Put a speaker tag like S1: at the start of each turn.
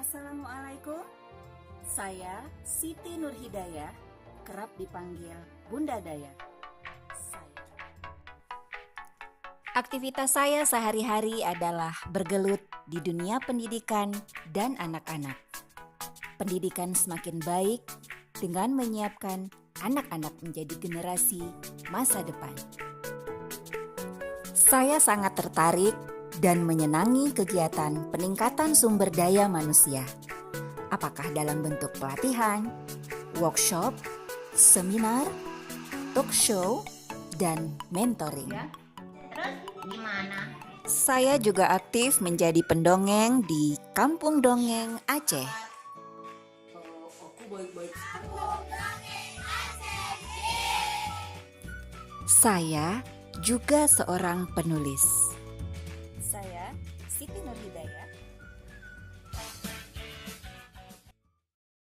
S1: Assalamualaikum, saya Siti Nurhidayah, kerap dipanggil Bunda Daya. Aktivitas saya sehari-hari adalah bergelut di dunia pendidikan dan anak-anak. Pendidikan semakin baik dengan menyiapkan anak-anak menjadi generasi masa depan. Saya sangat tertarik dan menyenangi kegiatan peningkatan sumber daya manusia. Apakah dalam bentuk pelatihan, workshop, seminar, talk show, dan mentoring.
S2: Terus gimana?
S1: Saya juga aktif menjadi pendongeng di Kampung Dongeng Aceh. Saya juga seorang penulis. Saya Siti Nurhidayah,